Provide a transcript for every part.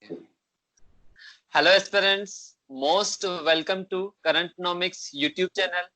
Hello aspirants, most welcome to Currentnomics YouTube channel.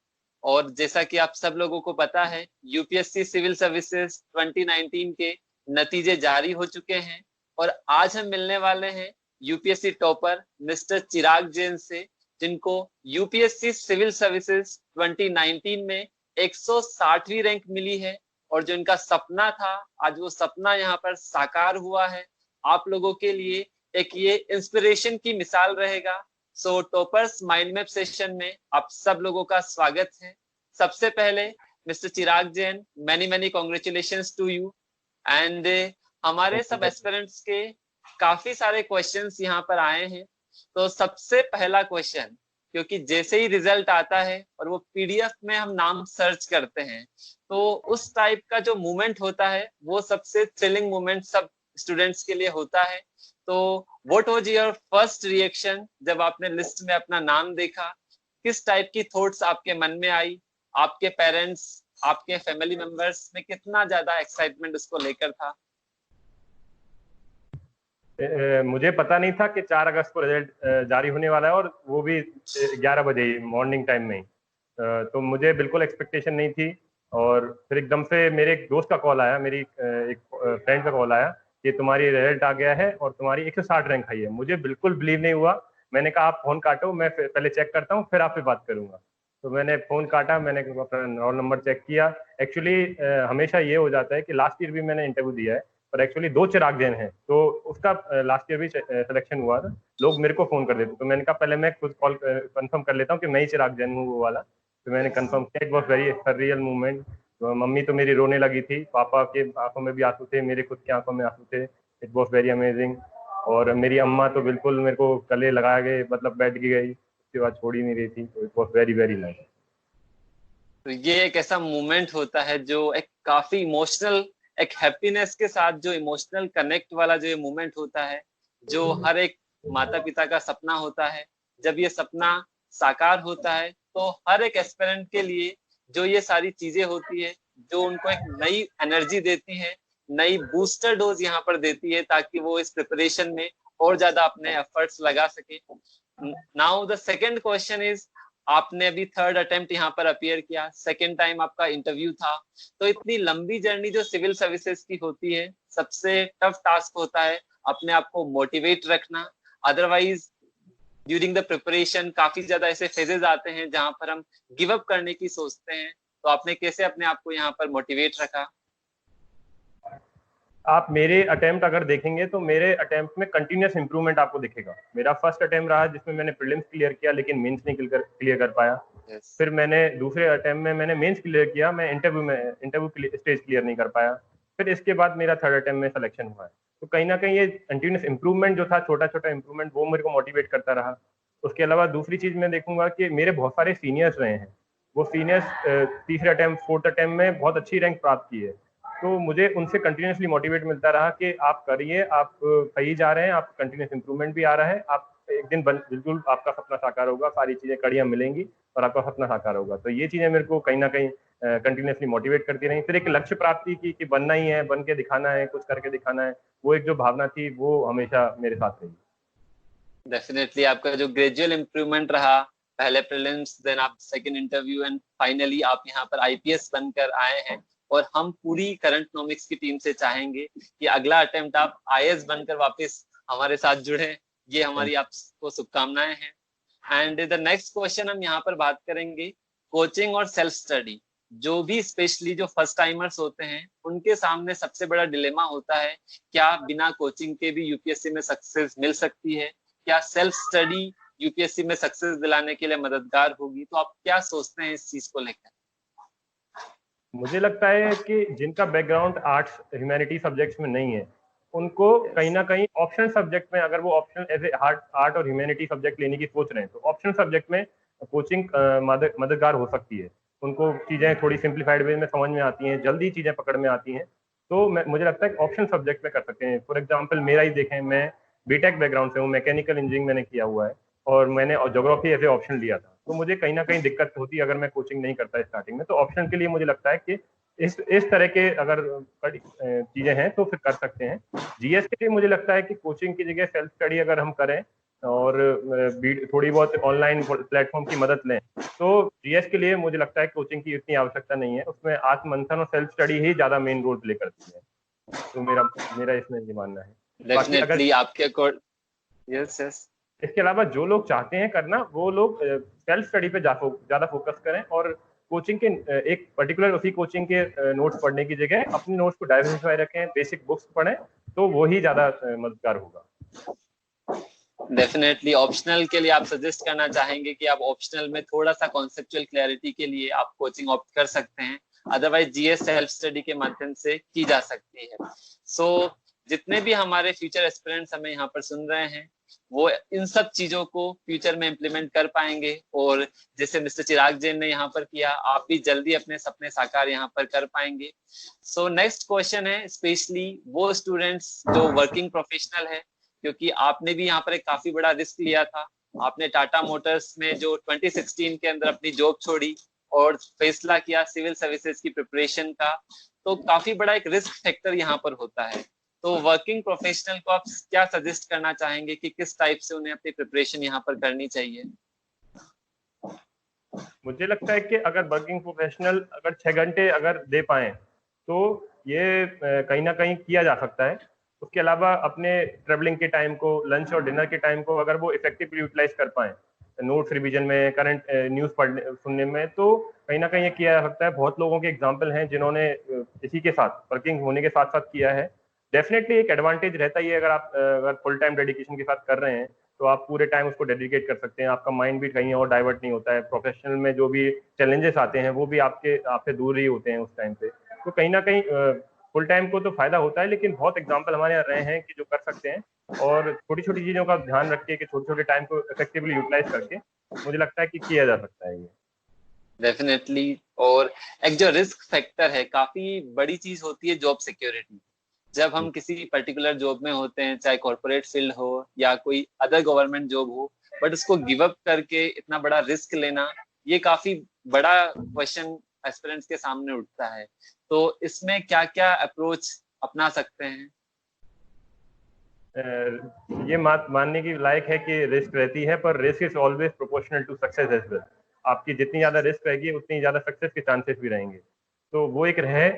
और जैसा कि आप सब लोगों को पता है, यूपीएससी सिविल सर्विसेज 2019 के नतीजे जारी हो चुके हैं और आज हम मिलने वाले हैं UPSC topper mister Chirag Jain से, जिनको यूपीएससी सिविल सर्विसेज 2019 में 160वीं रैंक मिली है और जो इनका सपना था, आज वो सपना यहाँ पर साकार हुआ है। आप लोगों के लिए एक ये इंस्पिरेशन की मिसाल रहेगा। So toppers mind map session में आप सब लोगों का स्वागत है। सबसे पहले mister Chirag Jain, many many congratulations to you. And हमारे सब एस्पिरेंट्स के काफी सारे क्वेश्चंस यहाँ पर आए हैं। तो सबसे पहला क्वेश्चन, क्योंकि जैसे ही रिजल्ट आता है और वो पीडीएफ में हम नाम सर्च करते हैं, तो उस टाइप का जो मूवमेंट होता है वो सबसे थ्रिलिंग मूवमेंट सब स्टूडेंट्स के लिए होता है। तो what was your first reaction जब आपने लिस्ट में अपना नाम देखा? किस टाइप की थॉट्स आपके मन में आई? आपके पेरेंट्स, आपके फैमिली मेंबर्स में कितना ज्यादा एक्साइटमेंट उसको लेकर था? मुझे पता नहीं था कि 4 अगस्त को रिजल्ट जारी होने वाला है, और वो भी 11 बजे ही मॉर्निंग टाइम में ही। तो मुझे बिल्कुल एक्सपेक्टेशन नहीं थी। और फिर एकदम से मेरे एक दोस्त का कॉल आया, मेरी एक फ्रेंड का कॉल आया कि तुम्हारी रिजल्ट आ गया है और तुम्हारी 160 रैंक आई है। मुझे बिल्कुल बिलीव नहीं हुआ। मैंने कहा आप फोन काटो, मैं पहले चेक करता हूँ, फिर आपसे बात करूंगा। तो मैंने फोन काटा, मैंने अपना रोल नंबर चेक किया। एक्चुअली हमेशा ये हो जाता है कि लास्ट ईयर भी मैंने इंटरव्यू दिया है, पर एक्चुअली 2 चिराग जैन हैं, तो उसका लास्ट ईयर भी सिलेक्शन हुआ था। लोग मेरे को फोन कर देते, तो मैंने कहा पहले मैं खुद कॉल कंफर्म कर लेता हूँ कि मैं ही चिराग जैन हूँ वो वाला। तो मैंने कंफर्म किया। It was very real movement. Mummy तो मेरी रोने लगी थी, पापा के आंखों में भी आंसू थे, मेरे खुद की आंखों में आंसू थे। It was very amazing. और मेरी अम्मा तो बिल्कुल मेरे को गले लगा के मतलब बैठ गई, उसके बाद छोड़ ही नहीं रही थी। तो it was very very nice. तो ये एक ऐसा मोमेंट होता है जो एक काफी इमोशनल, एक हैप्पीनेस के साथ जो इमोशनल कनेक्ट वाला जो ये मोमेंट होता है, जो हर एक माता पिता का सपना होता है। जब ये सपना साकार होता है तो हर एक एस्पिरेंट के लिए जो ये सारी चीजें होती है, जो उनको एक नई एनर्जी देती है, नई बूस्टर डोज यहाँ पर देती है, ताकि वो इस प्रिपरेशन में और ज्यादा अपने एफर्ट्स लगा सके। Now the second question is, आपने अभी थर्ड अटेम्प्ट यहाँ पर अपियर किया, सेकेंड टाइम आपका इंटरव्यू था। तो इतनी लंबी जर्नी जो सिविल सर्विसेज की होती है, सबसे टफ टास्क होता है अपने आप को मोटिवेट रखना। अदरवाइज ड्यूरिंग द प्रिपरेशन काफी ज्यादा ऐसे फेजेस आते हैं जहां पर हम गिव अप करने की सोचते हैं। तो आपने कैसे अपने आप को यहाँ पर मोटिवेट रखा? आप मेरे अटेम्प्ट अगर देखेंगे तो मेरे अटेम्प्ट में कंटिन्यूस इंप्रूवमेंट आपको दिखेगा। मेरा फर्स्ट अटेम्प्ट रहा जिसमें मैंने प्रीलिम्स क्लियर किया, लेकिन मेंस नहीं क्लियर कर पाया। yes. फिर मैंने दूसरे अटेम्प्ट में मैंने मेंस क्लियर किया, मैं इंटरव्यू स्टेज क्लियर नहीं कर पाया। फिर इसके बाद मेरा थर्ड अटेम्प्ट में सिलेक्शन हुआ है। तो कहीं ना कहीं ये कंटिन्यूस इंप्रूवमेंट जो था, छोटा छोटा इंप्रूवमेंट, वो मेरे को मोटिवेट करता रहा। उसके अलावा दूसरी चीज मैं देखूंगा कि मेरे बहुत सारे सीनियर्स रहे हैं। वो सीनियर्स तीसरे अटेम्प्ट फोर्थ अटेम्प्ट में बहुत अच्छी रैंक प्राप्त की है। तो मुझे उनसे कंटिन्यूसली मोटिवेट मिलता रहा कि आप करिए, आप सही जा रहे हैं, आप कंटिन्यूस इंप्रूवमेंट भी आ रहा है, आप एक दिन बिल्कुल आपका सपना साकार होगा, सारी चीजें कड़ियां मिलेंगी और आपका सपना साकार होगा। तो ये चीजें मेरे को कहीं ना कहीं कंटिन्यूसली मोटिवेट करती रही। फिर एक लक्ष्य प्राप्ति की कि बनना ही है, बन के दिखाना है, कुछ करके दिखाना है, वो एक जो भावना थी वो हमेशा मेरे साथ रही। डेफिनेटली आपका जो ग्रेजुअल इंप्रूवमेंट रहा, पहले प्रीलिम्स, देन आप सेकंड इंटरव्यू एंड फाइनली आप यहाँ पर आईपीएस बनकर आए हैं। और हम पूरी करंटनोमिक्स की टीम से चाहेंगे कि अगला अटेम्प्ट आप आईएएस बनकर वापस हमारे साथ जुड़े। ये हमारी आपको शुभकामनाएं हैं। एंड द नेक्स्ट क्वेश्चन हम यहाँ पर बात करेंगे कोचिंग और सेल्फ स्टडी। जो भी स्पेशली जो फर्स्ट टाइमर्स होते हैं, उनके सामने सबसे बड़ा डिलेमा होता है, क्या बिना कोचिंग के भी यूपीएससी में सक्सेस मिल सकती है? क्या सेल्फ स्टडी यूपीएससी में सक्सेस दिलाने के लिए मददगार होगी? तो आप क्या सोचते हैं इस चीज को लेकर? मुझे लगता है कि जिनका बैकग्राउंड आर्ट्स ह्यूमैनिटी सब्जेक्ट्स में नहीं है, उनको कहीं ना कहीं ऑप्शनल सब्जेक्ट में, अगर वो ऑप्शनल ऐसे आर्ट और ह्यूमैनिटी सब्जेक्ट लेने की सोच रहे हैं, तो ऑप्शनल सब्जेक्ट में कोचिंग मददगार हो सकती है। उनको चीज़ें थोड़ी सिंप्लीफाइड वे में समझ में आती हैं, जल्दी चीज़ें पकड़ में आती हैं। तो मुझे लगता है कि ऑप्शनल सब्जेक्ट में कर सकते हैं। फॉर एग्जाम्पल मेरा ही देखें, मैं बीटेक बैकग्राउंड से हूँ, मैकेनिकल इंजीनियरिंग मैंने किया हुआ है, और मैंने ज्योग्राफी एज ए ऑप्शन लिया था। तो मुझे कहीं ना कहीं दिक्कत होती अगर मैं कोचिंग नहीं करता स्टार्टिंग में। तो ऑप्शन के लिए मुझे लगता है कि इस तरह के अगर चीजें हैं तो फिर कर सकते हैं। जीएस के लिए मुझे लगता है कि कोचिंग की जगह सेल्फ स्टडी अगर हम करें और थोड़ी बहुत ऑनलाइन प्लेटफॉर्म की मदद लें तो जीएस के लिए मुझे लगता है कोचिंग की इतनी आवश्यकता नहीं है। उसमें आत्ममंथन और सेल्फ स्टडी ही ज्यादा मेन रोल प्ले करती है। तो मेरा इसमें ये मानना है। बाकी अगर आपके यस यस इसके अलावा जो लोग चाहते हैं करना वो लोग सेल्फ स्टडी पे ज्यादा फोकस करें और कोचिंग के एक पर्टिकुलर उसी कोचिंग के नोट्स पढ़ने की जगह अपने नोट्स को डाइवर्सिफाई रखें, बेसिक बुक्स पढ़ें तो वो ही ज्यादा मददगार होगा। डेफिनेटली ऑप्शनल के लिए आप सजेस्ट करना चाहेंगे कि आप ऑप्शनल में थोड़ा सा कॉन्सेप्चुअल क्लैरिटी के लिए आप कोचिंग ऑप्ट कर सकते हैं, अदरवाइज जीएस सेल्फ स्टडी के माध्यम से की जा सकती है। सो जितने भी हमारे फ्यूचर एस्पिरेंट्स हमें यहाँ पर सुन रहे हैं वो इन सब चीजों को फ्यूचर में इम्प्लीमेंट कर पाएंगे और जैसे मिस्टर चिराग जैन ने यहाँ पर किया, आप भी जल्दी अपने सपने साकार यहाँ पर कर पाएंगे। सो नेक्स्ट क्वेश्चन है स्पेशली वो स्टूडेंट्स जो वर्किंग प्रोफेशनल है, क्योंकि आपने भी यहाँ पर एक काफी बड़ा रिस्क लिया था। आपने टाटा मोटर्स में जो 2016 के अंदर अपनी जॉब छोड़ी और फैसला किया सिविल सर्विसेज की प्रिपरेशन का, तो काफी बड़ा एक रिस्क फैक्टर यहाँ पर होता है। तो वर्किंग प्रोफेशनल को आप क्या सजेस्ट करना चाहेंगे कि किस टाइप से उन्हें अपनी प्रिपरेशन यहाँ पर करनी चाहिए? मुझे लगता है कि अगर वर्किंग प्रोफेशनल अगर 6 घंटे अगर दे पाए तो ये कहीं ना कहीं किया जा सकता है। उसके अलावा अपने ट्रेवलिंग के टाइम को, लंच और डिनर के टाइम को अगर वो इफेक्टिवली यूटिलाइज कर पाए नोट्स रिवीजन में, करंट न्यूज़ पढ़ने सुनने में, तो कहीं ना कहीं ये किया जा सकता है। बहुत लोगों के एग्जाम्पल हैं जिन्होंने इसी के साथ वर्किंग होने के साथ साथ किया है। डेफिनेटली एक एडवांटेज रहता ही है अगर आप अगर फुल टाइम डेडिकेशन के साथ कर रहे हैं तो आप पूरे टाइम उसको डेडिकेट कर सकते हैं, आपका माइंड भी कहीं और डाइवर्ट नहीं होता है। प्रोफेशनल में जो भी चैलेंजेस आते हैं वो भी आपसे दूर ही होते हैं उस टाइम पे। तो कहीं ना कहीं फुल टाइम को तो फायदा होता है, लेकिन बहुत एग्जाम्पल हमारे यहाँ रहे हैं कि जो कर सकते हैं और छोटी छोटी चीजों का ध्यान रख के कि छोटे छोटे टाइम को इफेक्टिवली यूटिलाइज करके मुझे लगता है कि किया जा सकता है ये। डेफिनेटली। और एक जो रिस्क फैक्टर है, काफी बड़ी चीज होती है जॉब सिक्योरिटी। जब हम किसी पर्टिकुलर जॉब में होते हैं, चाहे कॉर्पोरेट फील्ड हो या कोई अदर गवर्नमेंट जॉब हो, बट उसको गिव अप करके इतना बड़ा रिस्क लेना, ये काफी बड़ा क्वेश्चन एस्पिरेंट्स के सामने उठता है। तो इसमें क्या क्या अप्रोच अपना सकते हैं? ये मानने की लायक है कि रिस्क रहती है, पर risk is always proportional to success as well. आपकी जितनी ज्यादा रिस्क रहेगी उतनी ज्यादा सक्सेस के चांसेस भी रहेंगे। तो वो एक रहे।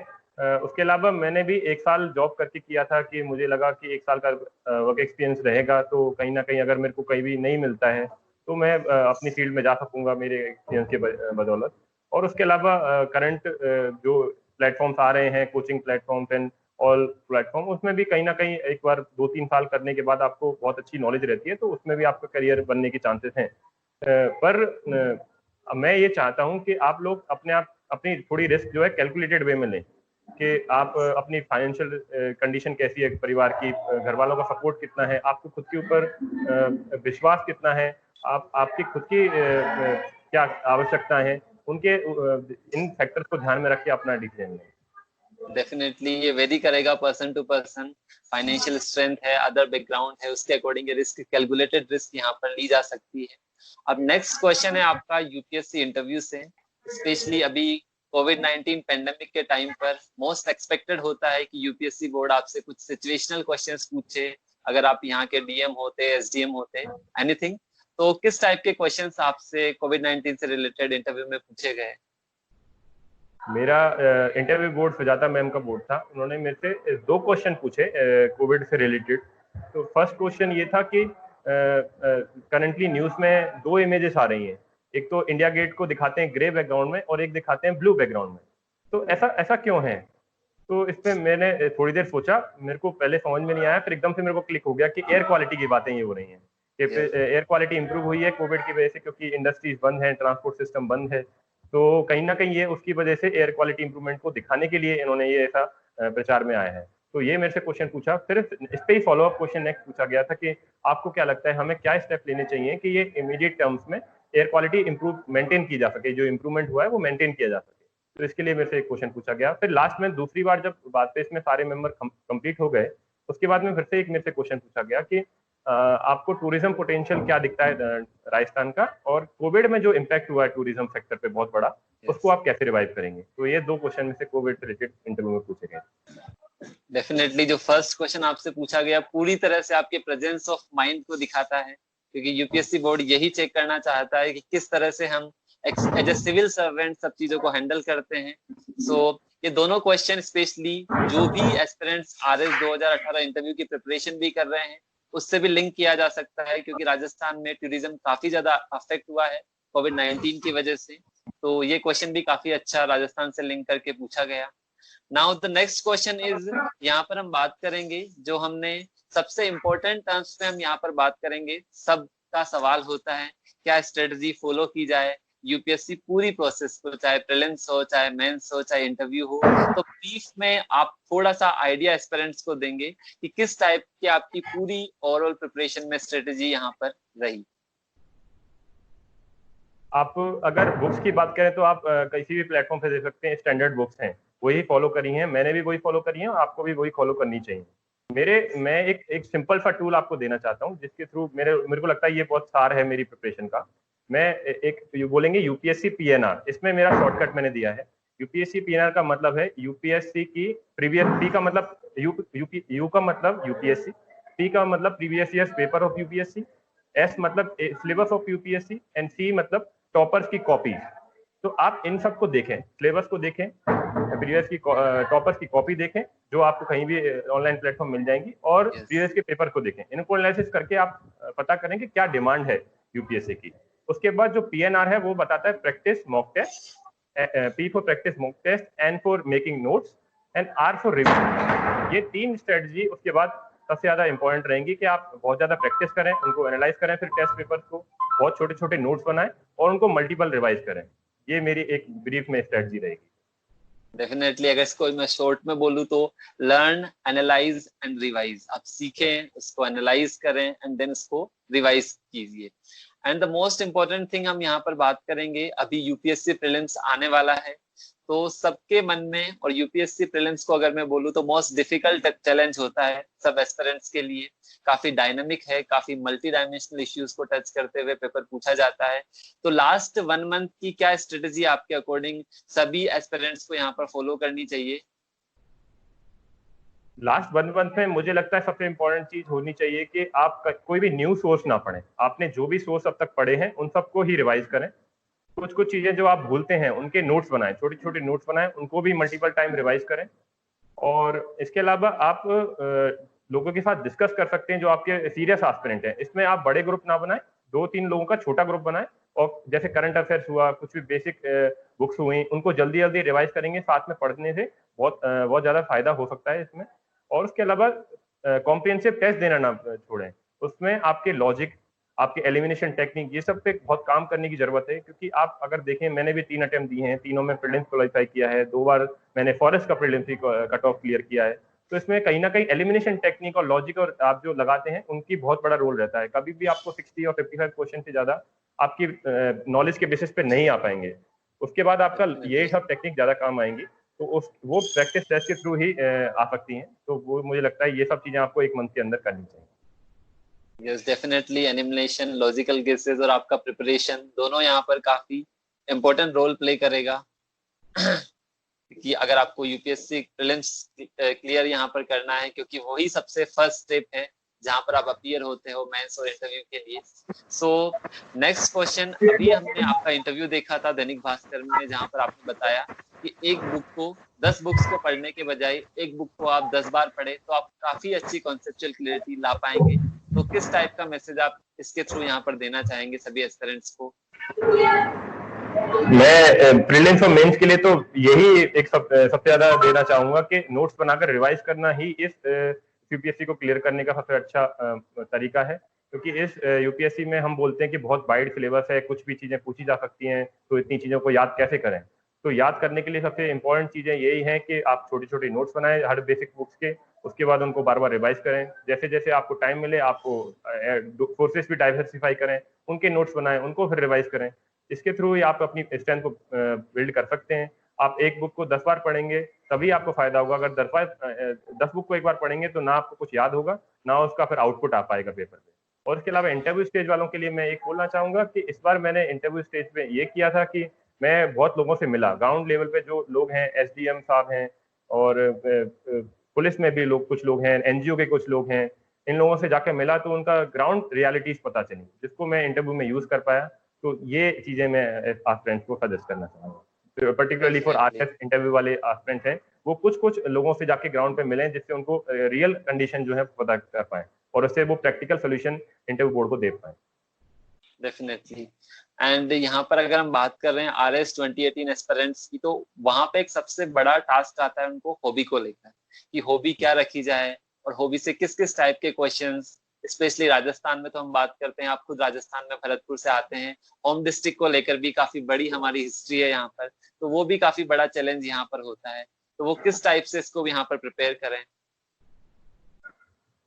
उसके अलावा मैंने भी 1 साल जॉब करके किया था कि मुझे लगा कि 1 साल का वर्क एक्सपीरियंस रहेगा तो कहीं ना कहीं अगर मेरे को कहीं भी नहीं मिलता है तो मैं अपनी फील्ड में जा सकूंगा मेरे एक्सपीरियंस के बदौलत। और उसके अलावा करंट जो प्लेटफॉर्म्स आ रहे हैं, coaching platforms and all platform, उसमें भी कहीं ना कहीं एक बार 2-3 साल करने के बाद आपको बहुत अच्छी नॉलेज रहती है तो उसमें भी आपका करियर बनने के चांसेस हैं। पर मैं ये चाहता हूँ कि आप लोग अपनी थोड़ी रिस्क जो है कैलकुलेटेड वे में लें कि आप अपनी फाइनेंशियल कंडीशन कैसी है, परिवार की, घर वालों का सपोर्ट कितना है, आपको खुद के ऊपर विश्वास कितना है, आपकी खुद की क्या आवश्यकताएं हैं, उनके इन फैक्टर्स को ध्यान में रख के अपना डिसीजन लें। डेफिनेटली ये वेरी करेगा person to person. Financial strength है, अदर बैकग्राउंड है, उसके अकॉर्डिंग रिस्क, कैलकुलेटेड रिस्क यहाँ पर ली जा सकती है। अब नेक्स्ट क्वेश्चन है आपका यूपीएससी इंटरव्यू से। स्पेशली अभी कोविड-19 पेंडेमिक के टाइम पर मोस्ट एक्सपेक्टेड होता है कि यूपीएससी बोर्ड आपसे कुछ सिचुएशनल क्वेश्चंस पूछे। अगर आप यहाँ के डीएम होते, एसडीएम होते, एनीथिंग, तो किस टाइप के क्वेश्चंस आपसे कोविड-19 से रिलेटेड इंटरव्यू में पूछे गए? मेरा इंटरव्यू बोर्ड सुजाता मैम का बोर्ड था। उन्होंने मेरे से 2 क्वेश्चन पूछे कोविड से रिलेटेड। तो फर्स्ट क्वेश्चन ये था कि करंटली न्यूज में 2 इमेजेस आ रही हैं, एक तो इंडिया गेट को दिखाते हैं ग्रे बैकग्राउंड में और एक दिखाते हैं ब्लू बैकग्राउंड में, तो ऐसा क्यों है? तो इस पे मैंने थोड़ी देर सोचा, मेरे को पहले समझ में नहीं आया, फिर एकदम से मेरे को क्लिक हो गया कि एयर क्वालिटी की बातें ये हो रही हैं कि एयर क्वालिटी इंप्रूव हुई है कोविड की वजह से, क्योंकि इंडस्ट्रीज बंद है, ट्रांसपोर्ट सिस्टम बंद है, तो कहीं ना कहीं ये उसकी वजह से एयर क्वालिटी इंप्रूवमेंट को दिखाने के लिए इन्होंने ये ऐसा प्रचार में आया है। तो ये मेरे से क्वेश्चन पूछा। फिर इस पे ही फॉलो अप क्वेश्चन नेक्स्ट पूछा गया था कि आपको क्या लगता है हमें क्या स्टेप लेने चाहिए कि ये इमीडिएट टर्म्स में एयर क्वालिटी इंप्रूव मेंटेन की जा सके, जो इंप्रूवमेंट हुआ है वो मेंटेन किया जा सके। तो इसके लिए मेरे से एक क्वेश्चन पूछा गया। फिर लास्ट में दूसरी बार जब बात पे इसमें सारे मेंबर कंप्लीट हो गए, उसके बाद में फिर से एक मेरे से क्वेश्चन पूछा गया कि आपको टूरिज्म पोटेंशियल क्या दिखता है राजस्थान का, और कोविड में जो इम्पैक्ट हुआ है टूरिज्म सेक्टर पे बहुत बड़ा, उसको आप कैसे रिवाइव करेंगे। तो ये 2 क्वेश्चन में से कोविड रिलेटेड इंटरव्यू में पूछे गए। डेफिनेटली जो फर्स्ट क्वेश्चन आपसे पूछा गया पूरी तरह से आपके प्रेजेंस ऑफ माइंड को दिखाता है, क्योंकि यूपीएससी बोर्ड यही चेक करना चाहता है कि किस तरह से हम एज ए सिविल सर्वेंट सब चीजों को हैंडल करते हैं। सो ये दोनों क्वेश्चन स्पेशली जो भी एस्पिरेंट्स आरएस 2018 इंटरव्यू की प्रिपरेशन भी कर रहे हैं उससे भी लिंक किया जा सकता है, क्योंकि राजस्थान में टूरिज्म काफी ज्यादा अफेक्ट हुआ है कोविड-19 की वजह से। तो ये क्वेश्चन भी काफी अच्छा राजस्थान से लिंक करके पूछा गया। Now the next question is, यहाँ पर हम बात करेंगे जो हमने सबसे इंपॉर्टेंट टर्म्स पे हम यहाँ पर बात करेंगे। सबका सवाल होता है क्या स्ट्रेटजी फॉलो की जाए यूपीएससी पूरी प्रोसेस को, चाहे प्रीलिम्स हो, चाहे मेंस हो, चाहे इंटरव्यू हो। तो ब्रीफ में आप थोड़ा सा आइडिया एस्पिरेंट्स को देंगे कि किस टाइप की आपकी पूरी ओवरऑल प्रिपरेशन में स्ट्रेटजी यहाँ पर रही। आप अगर बुक्स की बात करें तो आप किसी भी प्लेटफॉर्म पे देख सकते हैं, स्टैंडर्ड बुक्स हैं वही फॉलो करी हैं, मैंने भी वही फॉलो करी है और आपको भी वही फॉलो करनी चाहिए। मैं एक सिंपल सा टूल आपको देना चाहता हूँ जिसके थ्रू मेरे को लगता है ये बहुत सार है मेरी प्रिपरेशन का। मैं एक बोलेंगे यूपीएससी पीएनआर, इसमें मेरा शॉर्टकट मैंने दिया है। यूपीएससी पीएनआर का मतलब है यूपीएससी की प्रीवियस, पी का मतलब यू का मतलब यूपीएससी, पी का मतलब previous years paper of UPSC, S मतलब सिलेबस ऑफ यूपीएससी, एंड सी मतलब टॉपर्स की कॉपी। तो आप इन सबको देखें, सिलेबस को देखें, प्रीवियस की टॉपर्स की कॉपी देखें जो आपको कहीं भी ऑनलाइन प्लेटफॉर्म मिल जाएंगी, और प्रीवियस के पेपर को देखें। इनको एनालिसिस करके आप पता करें कि क्या डिमांड है यूपीएससी की। उसके बाद जो पीएनआर है वो बताता है practice mock test, P for practice mock test, N for making notes, and R for review. ये 3 स्ट्रेटजी उसके बाद सबसे ज्यादा इंपॉर्टेंट रहेंगी कि आप बहुत ज्यादा प्रैक्टिस करें, उनको एनालाइज करें, फिर टेस्ट पेपर को बहुत छोटे छोटे नोट्स बनाएं और उनको मल्टीपल रिवाइज करें। ये मेरी एक ब्रीफ में स्ट्रेटजी रहेगी। डेफिनेटली अगर इसको मैं शॉर्ट में बोलूं तो लर्न, एनालाइज एंड रिवाइज। आप सीखें, उसको एनालाइज करें एंड देन उसको रिवाइज कीजिए। And the most important thing हम यहाँ पर बात करेंगे, अभी यूपीएससी प्रीलिम्स आने वाला है, तो सबके मन में, और यूपीएससी प्रीलिम्स को अगर मैं बोलूं तो मोस्ट डिफिकल्ट चैलेंज होता है सब एस्पिरेंट्स के लिए। काफी डायनामिक है, काफी मल्टी डायमेंशनल इश्यूज को टच करते हुए पेपर पूछा जाता है। तो लास्ट 1 मंथ की क्या स्ट्रेटजी आपके अकॉर्डिंग सभी एस्पिरेंट्स को यहाँ पर फॉलो करनी चाहिए? लास्ट 1 मंथ में मुझे लगता है सबसे इंपॉर्टेंट चीज होनी चाहिए कि आप कोई भी न्यू सोर्स ना पढ़ें। आपने जो भी सोर्स अब तक पढ़े हैं उन सबको ही रिवाइज करें। कुछ चीजें जो आप भूलते हैं उनके नोट्स बनाएं, छोटे छोटे नोट्स बनाएं, उनको भी मल्टीपल टाइम रिवाइज करें। और इसके अलावा आप लोगों के साथ डिस्कस कर सकते हैं जो आपके सीरियस एस्पिरेंट हैं। इसमें आप बड़े ग्रुप ना बनाएं, 2-3 लोगों का छोटा ग्रुप बनाएं, और जैसे करंट अफेयर्स हुआ, कुछ भी बेसिक बुक्स हुई, उनको जल्दी जल्दी रिवाइज करेंगे। साथ में पढ़ने से बहुत ज्यादा फायदा हो सकता है इसमें। और उसके अलावा कॉम्प्रिहेंसिव टेस्ट देना ना छोड़ें, उसमें आपके लॉजिक, आपके एलिमिनेशन टेक्निक, ये सब पे बहुत काम करने की जरूरत है। क्योंकि आप अगर देखें, मैंने भी 3 अटेम्प्ट दिए हैं, तीनों में प्रीलिम्स क्वालिफाई किया है, 2 बार मैंने फॉरेस्ट का प्रीलिम्स कट ऑफ क्लियर किया है। तो इसमें कहीं ना कहीं एलिमिनेशन टेक्निक और लॉजिक और आप जो लगाते हैं उनकी बहुत बड़ा रोल रहता है। कभी भी आपको 60 और 55 क्वेश्चन से ज्यादा आपकी नॉलेज के बेसिस पे नहीं आ पाएंगे। उसके बाद आपका ये सब टेक्निक ज्यादा काम आएंगी, तो वो प्रैक्टिस टेस्ट के थ्रू ही आ सकती हैं। तो वो मुझे लगता है ये सब चीजें आपको 1 मंथ के अंदर करनी चाहिए। Yes, definitely animation, logical guesses और आपका प्रिपरेशन दोनों यहाँ पर काफी इंपॉर्टेंट रोल प्ले करेगा कि अगर आपको यूपीएससी प्रीलिम्स क्लियर यहाँ पर करना है, क्योंकि वही सबसे फर्स्ट स्टेप है जहाँ पर आप अपीयर होते हो मेंस और इंटरव्यू के लिए। सो नेक्स्ट क्वेश्चन, अभी हमने आपका इंटरव्यू देखा था दैनिक भास्कर में, जहाँ पर आपने बताया कि एक बुक को 10 बुक्स को पढ़ने के बजाय एक बुक को आप 10 बार पढ़े तो आप काफी अच्छी कॉन्सेप्चुअल क्लियरिटी ला पाएंगे। तो किस टाइप का मैसेज आप इसके थ्रू यहाँ पर देना चाहेंगे सभी एस्पिरेंट्स को? मैं प्रीलिम्स और मेंस के लिए तो यही एक सबसे ज्यादा देना चाहूंगा कि नोट्स बनाकर रिवाइज करना ही इस यूपीएससी को क्लियर करने का सबसे अच्छा तरीका है। क्योंकि इस यूपीएससी में हम बोलते हैं कि बहुत वाइड सिलेबस है, कुछ भी चीजें पूछी जा सकती हैं, तो इतनी चीजों को याद कैसे करें। तो याद करने के लिए सबसे इंपॉर्टेंट चीजें यही हैं कि आप छोटी छोटी नोट्स बनाएं हर बेसिक बुक्स के, उसके बाद उनको बार बार रिवाइज करें। जैसे जैसे आपको टाइम मिले आपको कोर्सेज भी डाइवर्सिफाई करें, उनके नोट्स बनाएं, उनको फिर रिवाइज करें। इसके थ्रू ही आप अपनी स्ट्रेंथ को बिल्ड कर सकते हैं। आप एक बुक को 10 बार पढ़ेंगे तभी आपको फायदा होगा। अगर 10 बुक को एक बार पढ़ेंगे तो ना आपको कुछ याद होगा, ना उसका फिर आउटपुट आ पाएगा पेपर पे। और इसके अलावा इंटरव्यू स्टेज वालों के लिए मैं एक बोलना चाहूंगा कि इस बार मैंने इंटरव्यू स्टेज पे ये किया था कि मैं बहुत लोगों से मिला, ग्राउंड लेवल पे जो लोग हैं, एसडीएम साहब हैं, और पुलिस में भी लोग, कुछ लोग हैं, एनजीओ के कुछ लोग हैं, इन लोगों से जाके मिला तो उनका ग्राउंड रियलिटीज पता चली, जिसको मैं इंटरव्यू में यूज कर पाया। तो ये चीजें मैं एस्पिरेंट्स को सजेस्ट करना चाहूंगा, पर्टिकुलरली फॉर आरएस इंटरव्यू वाले एस्पिरेंट्स हैं, वो कुछ कुछ लोगों से जाके ग्राउंड पे मिलें, जिससे उनको रियल कंडीशन जो है पता कर पाए और उससे वो प्रैक्टिकल सोल्यूशन इंटरव्यू बोर्ड को दे पाए। डेफिनेटली। एंड यहाँ पर अगर हम बात कर रहे हैं RS 2018 एस्पिरेंट्स की, तो वहां पे एक सबसे बड़ा टास्क आता है उनको हॉबी को लेकर, कि हॉबी क्या रखी जाए और हॉबी से किस किस टाइप के क्वेश्चंस, स्पेशली राजस्थान में तो हम बात करते हैं, आप खुद राजस्थान में भरतपुर से आते हैं, होम डिस्ट्रिक्ट को लेकर भी काफी बड़ी हमारी हिस्ट्री है यहाँ पर, तो वो भी काफी बड़ा चैलेंज यहाँ पर होता है, तो वो किस टाइप से इसको यहाँ पर प्रिपेयर करें?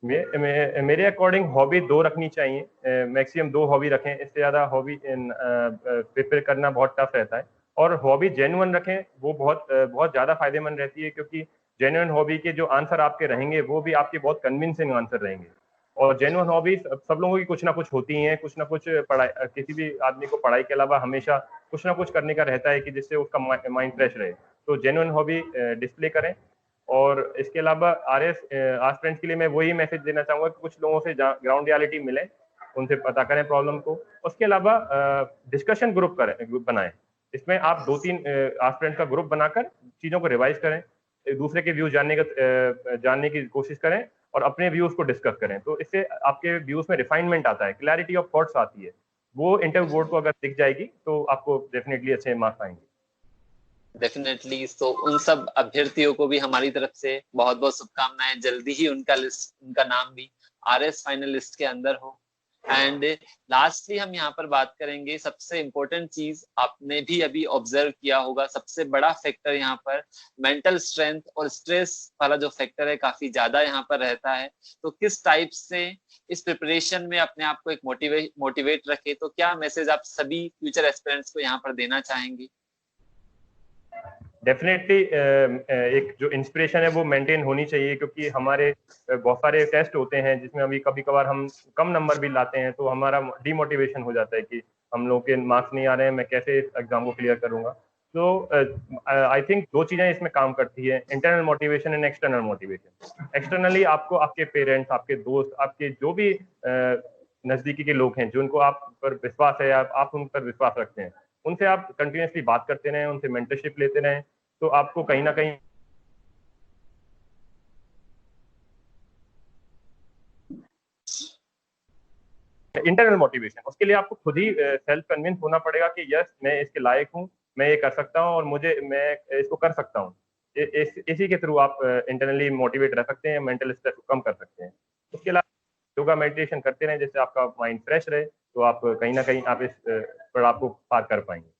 मेरे अकॉर्डिंग हॉबी 2 रखनी चाहिए, मैक्सिमम 2 हॉबी रखें, इससे ज्यादा हॉबी प्रिपेयर करना बहुत टफ रहता है। और हॉबी जेन्युइन रखें, वो बहुत ज्यादा फायदेमंद रहती है, क्योंकि जेन्युइन हॉबी के जो आंसर आपके रहेंगे वो भी आपके बहुत कन्विंसिंग आंसर रहेंगे। और जेन्युइन हॉबी सब लोगों की कुछ ना कुछ होती हैं, कुछ ना कुछ पढ़ाई, किसी भी आदमी को पढ़ाई के अलावा हमेशा कुछ ना कुछ करने का रहता है कि जिससे उसका माइंड फ्रेश रहे। तो जेन्युइन हॉबी डिस्प्ले करें। और इसके अलावा आरएस एस्पिरेंट्स के लिए मैं वही मैसेज देना चाहूंगा कि कुछ लोगों से ग्राउंड रियलिटी मिले, उनसे पता करें प्रॉब्लम को। उसके अलावा डिस्कशन ग्रुप बनाएं, इसमें आप 2-3 एस्पिरेंट्स का ग्रुप बनाकर चीजों को रिवाइज करें, एक दूसरे के व्यूज जानने की कोशिश करें और अपने व्यूज को डिस्कस करें। तो इससे आपके व्यूज में रिफाइनमेंट आता है, क्लैरिटी ऑफ थॉट्स आती है। वो इंटरव्यू बोर्ड को अगर दिख जाएगी तो आपको डेफिनेटली अच्छे मार्क्स आएंगे। डेफिनेटली। तो उन सब अभ्यर्थियों को भी हमारी तरफ से बहुत बहुत शुभकामनाएं, जल्दी ही उनका नाम भी RS फाइनल लिस्ट के अंदर हो। एंड लास्टली हम यहाँ पर बात करेंगे, सबसे इम्पोर्टेंट चीज आपने भी अभी ऑब्जर्व किया होगा, सबसे बड़ा फैक्टर यहाँ पर मेंटल स्ट्रेंथ और स्ट्रेस वाला जो फैक्टर है काफी ज्यादा यहाँ पर रहता है। तो किस टाइप से इस प्रिपरेशन में अपने आप को एक मोटिवेट रखे, तो क्या मैसेज आप सभी फ्यूचर एस्पिरेंट्स को यहाँ पर देना चाहेंगे? डेफिनेटली एक जो इंस्पिरेशन है वो मेंटेन होनी चाहिए, क्योंकि हमारे बहुत सारे टेस्ट होते हैं जिसमें अभी कभी कभार हम कम नंबर भी लाते हैं, तो हमारा डिमोटिवेशन हो जाता है कि हम लोग के मार्क्स नहीं आ रहे हैं, मैं कैसे इस एग्जाम को क्लियर करूंगा। तो आई थिंक 2 चीजें इसमें काम करती है, internal motivation and external motivation. Externally आपको आपके पेरेंट्स, आपके दोस्त, आपके जो भी नजदीकी के लोग हैं, जो उनको आप पर विश्वास है, आप उन पर विश्वास रखते हैं, उनसे आप कंटिन्यूसली बात करते रहें, उनसे मेंटरशिप लेते रहें, तो आपको कहीं ना कहीं इंटरनल मोटिवेशन, उसके लिए आपको खुद ही सेल्फ कन्विंस होना पड़ेगा कि यस मैं इसके लायक हूँ, मैं ये कर सकता हूँ और मैं इसको कर सकता हूँ। इसी के थ्रू आप इंटरनली मोटिवेट रह सकते हैं, मेंटल स्ट्रेस को कम कर सकते हैं। उसके अलावा योगा मेडिटेशन करते रहें, जिससे आपका माइंड फ्रेश रहे, तो आप कहीं ना कहीं आप इस पर आपको पार कर पाएंगे।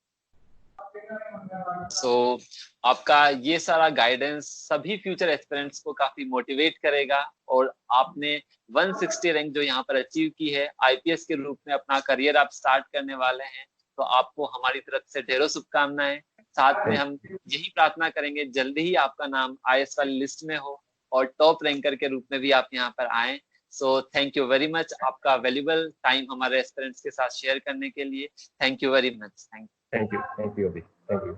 आपका ये सारा गाइडेंस सभी फ्यूचर एस्पिरेंट्स को काफी मोटिवेट करेगा, और आपने 160 रैंक जो यहाँ पर अचीव की है, IPS के रूप में अपना करियर आप स्टार्ट करने वाले हैं, तो आपको हमारी तरफ से ढेरों शुभकामनाएं। साथ में हम यही प्रार्थना करेंगे जल्दी ही आपका नाम IS वाली लिस्ट में हो और टॉप रैंकर के रूप में भी आप यहाँ पर आए। So thank you very much, आपका वैल्यूबल टाइम हमारे एस्पिरेंट्स के साथ शेयर करने के लिए। Thank you very much. Thank you. Thank you अभी, थैंक यू।